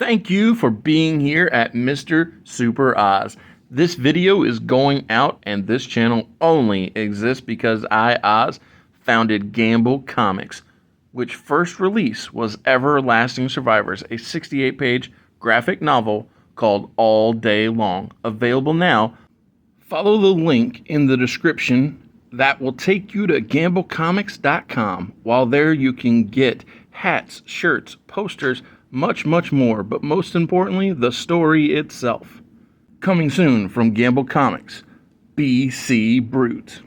Thank you for being here at Mr. Super Oz. This video is going out, and this channel only exists because I, Oz, founded Gamble Comics, which first release was Everlasting Survivors, a 68-page graphic novel called All Day Long. Available now. Follow the link in the description that will take you to gamblecomics.com. While there, you can get hats, shirts, posters, much, much more, but most importantly, the story itself. Coming soon from Gamble Comics, BC Brute.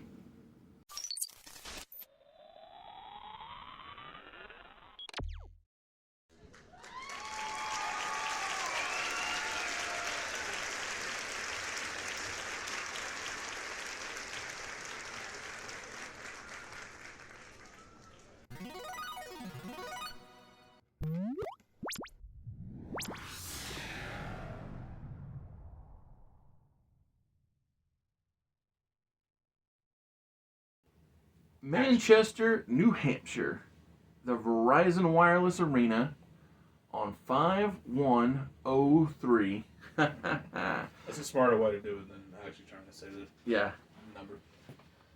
Manchester, New Hampshire, the Verizon Wireless Arena on 5103. That's a smarter way to do it than actually trying to say the Yeah. number.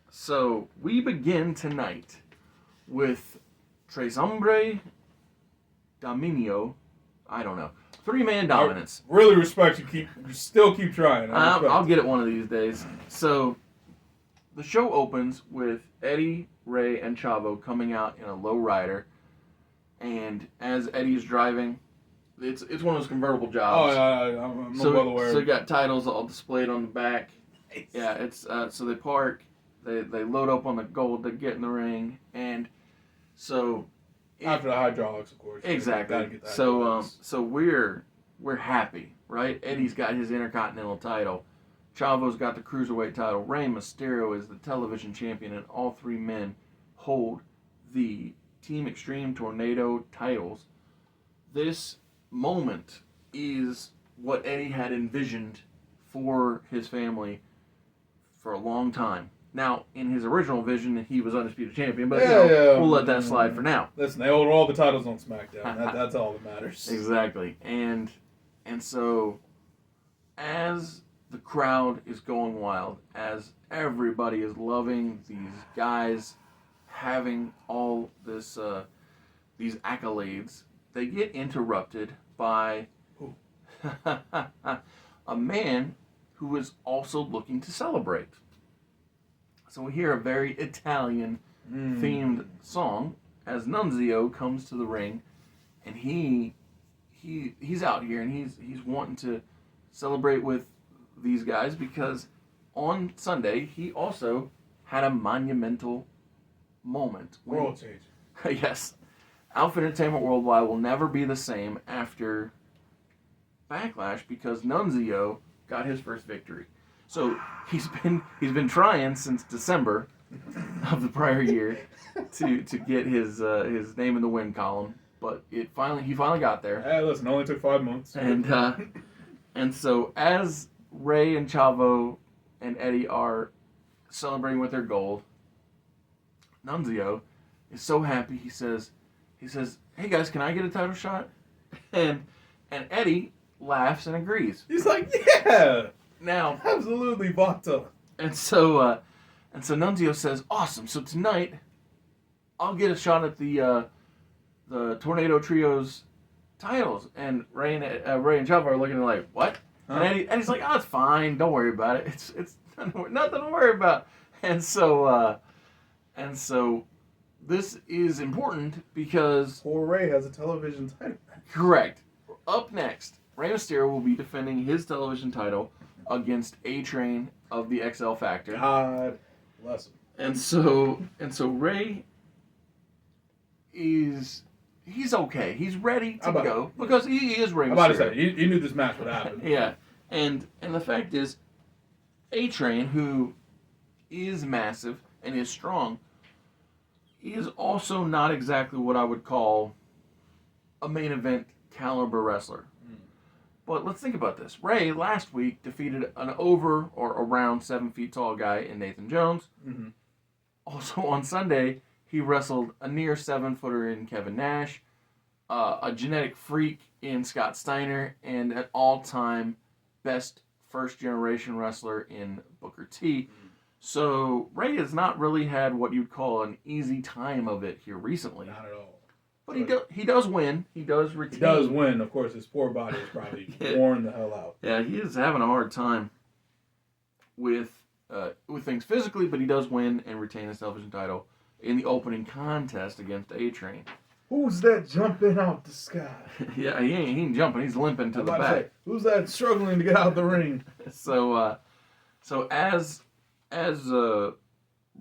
So we begin tonight with Tres Hombre Dominio. I don't know. Three-man dominance. I really respect you. Still keep trying. I'll get it one of these days. So the show opens with Eddie, Ray, and Chavo coming out in a low rider, and as Eddie's driving, it's one of those convertible jobs. Oh yeah, I'm so, well aware. So you got titles all displayed on the back. Yeah, it's so they park, they load up on the gold, they get in the ring, and so after the hydraulics, of course. Exactly. So we're happy, right? Eddie's got his Intercontinental title. Chavo's got the Cruiserweight title. Rey Mysterio is the television champion, and all three men hold the Team Extreme Tornado titles. This moment is what Eddie had envisioned for his family for a long time. Now, in his original vision, he was Undisputed Champion, but we'll let that slide for now. Listen, they hold all the titles on Smackdown. That's all that matters. Exactly. And so, as the crowd is going wild, as everybody is loving these guys having all this these accolades, they get interrupted by a man who is also looking to celebrate. So we hear a very Italian themed song as Nunzio comes to the ring, and he's out here and he's wanting to celebrate with these guys because on Sunday he also had a monumental moment. World change. Yes. Alpha Entertainment Worldwide will never be the same after Backlash because Nunzio got his first victory. So he's been trying since December of the prior year to get his name in the win column, but he finally got there. Hey, listen, it only took 5 months. And so as Ray and Chavo and Eddie are celebrating with their gold, Nunzio is so happy. He says, "Hey guys, can I get a title shot?" And Eddie laughs and agrees. He's like, "Yeah, now absolutely, Vata." And so Nunzio says, "Awesome. So tonight, I'll get a shot at the Tornado Trio's titles." And Ray and Chavo are looking like, "What?" Huh? And Eddie's like, "Oh, it's fine. Don't worry about it. It's nothing to worry about." And so this is important because poor Ray has a television title. Correct. Up next, Rey Mysterio will be defending his television title against A-Train of the XL Factor. God bless him. And so Ray he's okay. He's ready to go because he is Rey Mysterio. I'm about to say, he knew this match would happen. Yeah. And the fact is, A-Train, who is massive and is strong, is also not exactly what I would call a main event caliber wrestler. But let's think about this. Ray last week defeated an over or around 7 feet tall guy in Nathan Jones. Mm-hmm. Also on Sunday, he wrestled a near 7-footer in Kevin Nash, a genetic freak in Scott Steiner and an all-time best first-generation wrestler in Booker T. So Ray has not really had what you'd call an easy time of it here recently. Not at all. But he does win. He does retain. He does win. Of course, his poor body is probably worn the hell out. Yeah, he is having a hard time with things physically, but he does win and retain his television title in the opening contest against A-Train. Who's that jumping out the sky? Yeah, he ain't jumping. He's limping to the back. Say, who's that struggling to get out the ring? So as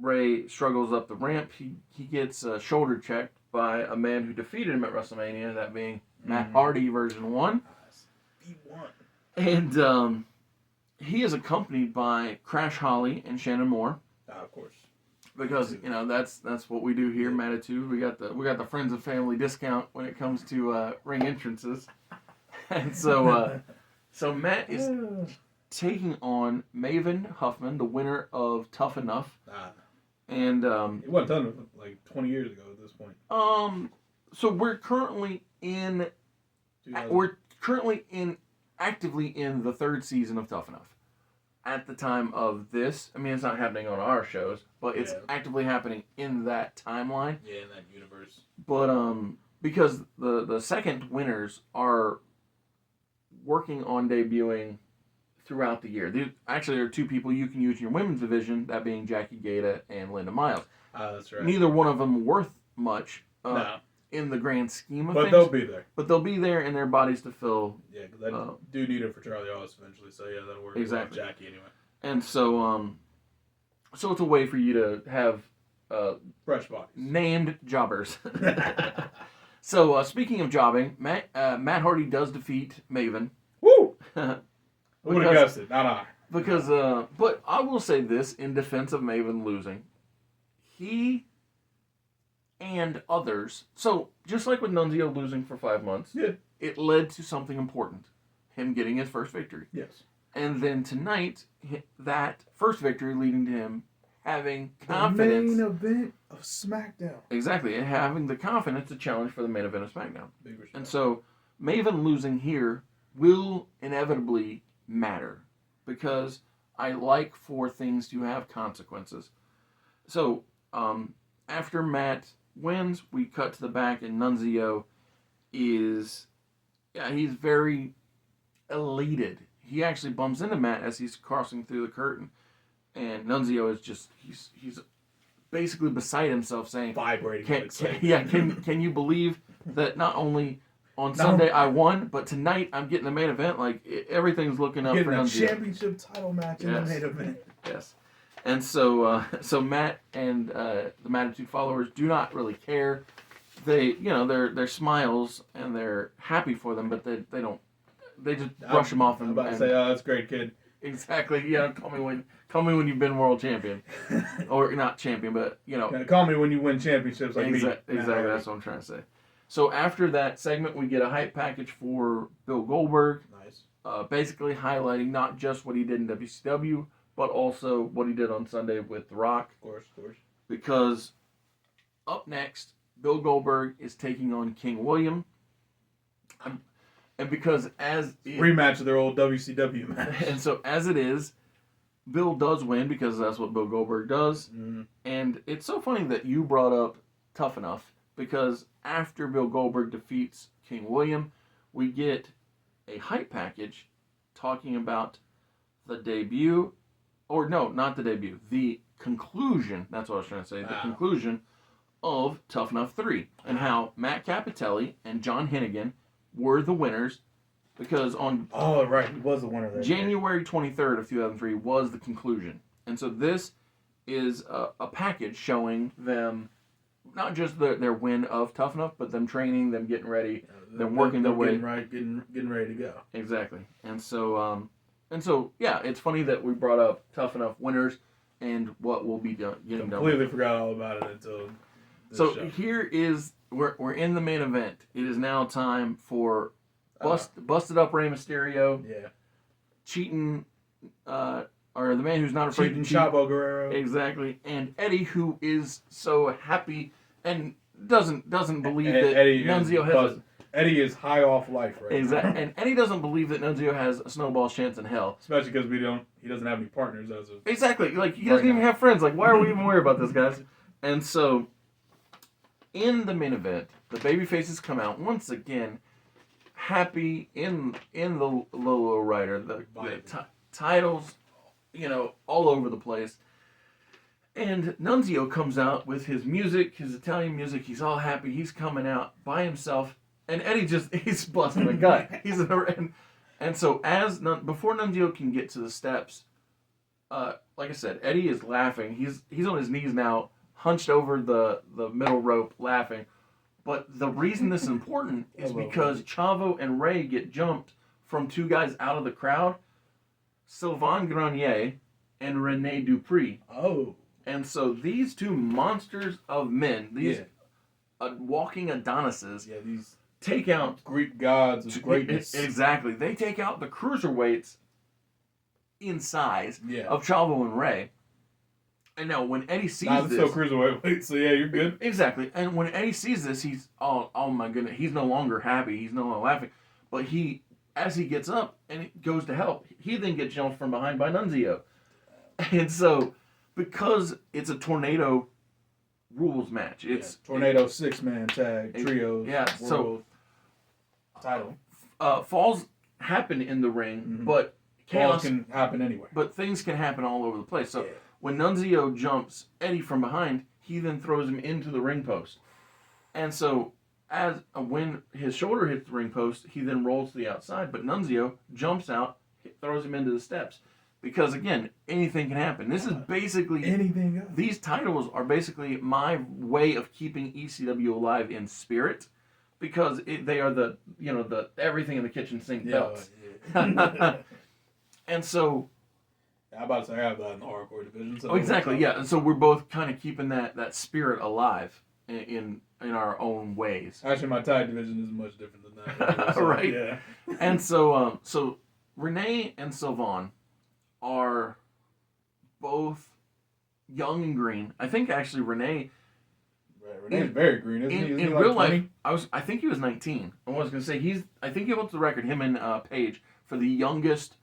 Ray struggles up the ramp, he gets shoulder checked by a man who defeated him at WrestleMania, that being Matt Hardy version 1. He won. And he is accompanied by Crash Holly and Shannon Moore. Of course. Because that's what we do here, Matitude. We got the friends and family discount when it comes to ring entrances, and so Matt is taking on Maven Huffman, the winner of Tough Enough, and it wasn't done like 20 years ago at this point. So we're currently actively in the 3rd season of Tough Enough. At the time of this, I mean, it's not happening on our shows, but it's actively happening in that timeline. Yeah, in that universe. But because the second winners are working on debuting throughout the year. There are 2 people you can use in your women's division, that being Jackie Gata and Linda Miles. That's right. Neither one of them worth much No. in the grand scheme of But things. they'll be there. But they'll be there in their bodies to fill. Yeah, because I do need it for Charlie Austin eventually, so yeah, that'll work. Exactly. Jackie anyway. And so it's a way for you to have fresh bodies. Named jobbers. So speaking of jobbing, Matt Hardy does defeat Maven. Woo! Who would have guessed it? Not I. Because, but I will say this in defense of Maven losing, he and others. So just like with Nunzio losing for 5 months, it led to something important: him getting his first victory. Yes. And then tonight, that first victory leading to him having confidence. The main event of Smackdown. Exactly, and having the confidence to challenge for the main event of Smackdown. Big respect. And so, Maven losing here will inevitably matter, because I like for things to have consequences. So, after Matt wins, we cut to the back, and Nunzio he's very elated. He actually bumps into Matt as he's crossing through the curtain, and Nunzio is just, he's basically beside himself, saying, vibrating. Can you believe that not only on Sunday I won, but tonight I'm getting the main event? Like, everything's looking up for Nunzio. Getting a championship title match in the main event. Yes. And so Matt and the Matitude followers do not really care. They, their smiles and they're happy for them, but they don't. They just brush them off. I'm about to say, "Oh, that's great, kid." Exactly. Yeah. Call me when you've been world champion, or not champion, but Call me when you win championships like me. Exactly. That's what I'm trying to say. So after that segment, we get a hype package for Bill Goldberg. Nice. Basically highlighting not just what he did in WCW, but also what he did on Sunday with The Rock. Of course. Because up next, Bill Goldberg is taking on King William. And because rematch of their old WCW match. And so as it is, Bill does win because that's what Bill Goldberg does. Mm-hmm. And it's so funny that you brought up Tough Enough, because after Bill Goldberg defeats King William, we get a hype package talking about the debut, or no, not the debut, the conclusion, that's what I was trying to say, the conclusion of Tough Enough 3, and how Matt Capitelli and John Hennigan were the winners, because on he was the winner there. January 23rd of 2003 was the conclusion. And so this is a package showing them not just their win of Tough Enough, but them training, them getting ready, them working their way. Getting ready to go. Exactly. And so yeah, it's funny that we brought up Tough Enough winners and what will be getting done. Completely forgot all about it until this show. Here is, we're in the main event. It is now time for busted up Rey Mysterio. Yeah. Cheating, or the man who's not afraid to cheat. Chavo Guerrero. Exactly. And Eddie, who is so happy and doesn't believe that Eddie Nunzio has Eddie is high off life right now. Exactly. And Eddie doesn't believe that Nunzio has a snowball's chance in hell. Especially because he doesn't have any partners as of Exactly. Like, he right doesn't even now. have friends. Like, why are we even worried about this, guys? And so, in the main event, the babyfaces come out once again, happy in the Low Rider. The titles, all over the place. And Nunzio comes out with his music, his Italian music. He's all happy. He's coming out by himself. And Eddie he's busting a gut. And so before Nunzio can get to the steps, like I said, Eddie is laughing. He's on his knees now, hunched over the middle rope, laughing. But the reason this is important is because Chavo and Ray get jumped from two guys out of the crowd, Sylvain Grenier and Rene Dupree. Oh. And so these two monsters of men, these walking Adonises, these take out Greek gods of greatness. Exactly. They take out the cruiserweights in size of Chavo and Ray. And now when Eddie sees this... still cruiserweight, so yeah, you're good. Exactly. And when Eddie sees this, he's, oh my goodness, he's no longer happy. He's no longer laughing. But as he gets up and goes to help, he then gets jumped from behind by Nunzio. And so, because it's a tornado rules match, it's tornado 6-man tag trios. So title falls happen in the ring, but chaos can happen anywhere. But things can happen all over the place. So when Nunzio jumps Eddie from behind, he then throws him into the ring post, and so when his shoulder hits the ring post, he then rolls to the outside. But Nunzio jumps out, throws him into the steps. Because, again, anything can happen. This is basically... anything else. These titles are basically my way of keeping ECW alive in spirit. Because they are the everything in the kitchen sink belts. And so... I'm about to say I have that in the hardcore division. So exactly, yeah. And so we're both kind of keeping that spirit alive in our own ways. Actually, my tag division is much different than that. So, right? Yeah. And so, Renee and Sylvain are both young and green. I think actually Renee's very green, isn't he? In real life, I think he was 19. I was going to say I think he holds the record, him and Paige, for the youngest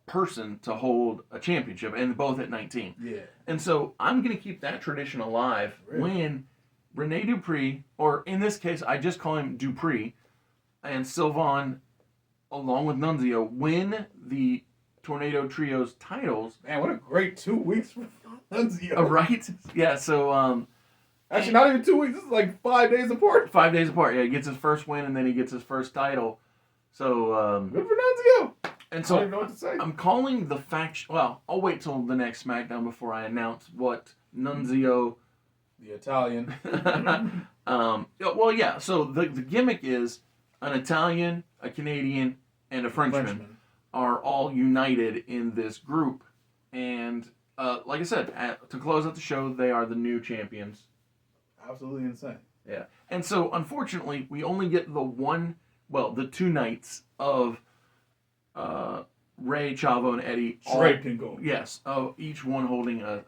person to hold a championship, and both at 19. Yeah. And so I'm going to keep that tradition alive when Rene Dupree, or in this case, I just call him Dupree, and Sylvain, along with Nunzio, win the Tornado Trios titles. Man, what a great 2 weeks for Nunzio. Right? Yeah, so... actually, not even 2 weeks. This is like 5 days apart. 5 days apart, yeah. He gets his first win, and then he gets his first title. So... good for Nunzio. And so, I don't even know what to say. I'm calling the faction... Well, I'll wait till the next Smackdown before I announce what Nunzio... The Italian. Well, yeah. So, the gimmick is an Italian, a Canadian, and a Frenchman are all united in this group. And, like I said, to close out the show, they are the new champions. Absolutely insane. Yeah. And so, unfortunately, we only get the 2 nights of Ray, Chavo, and Eddie. Straight can go. Yes. Each one holding a...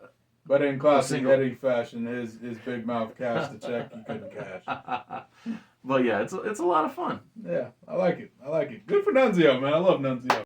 But in classic Eddie fashion, his big mouth cashed the check he couldn't cash. But yeah, it's a lot of fun. Yeah, I like it. Good for Nunzio, man. I love Nunzio.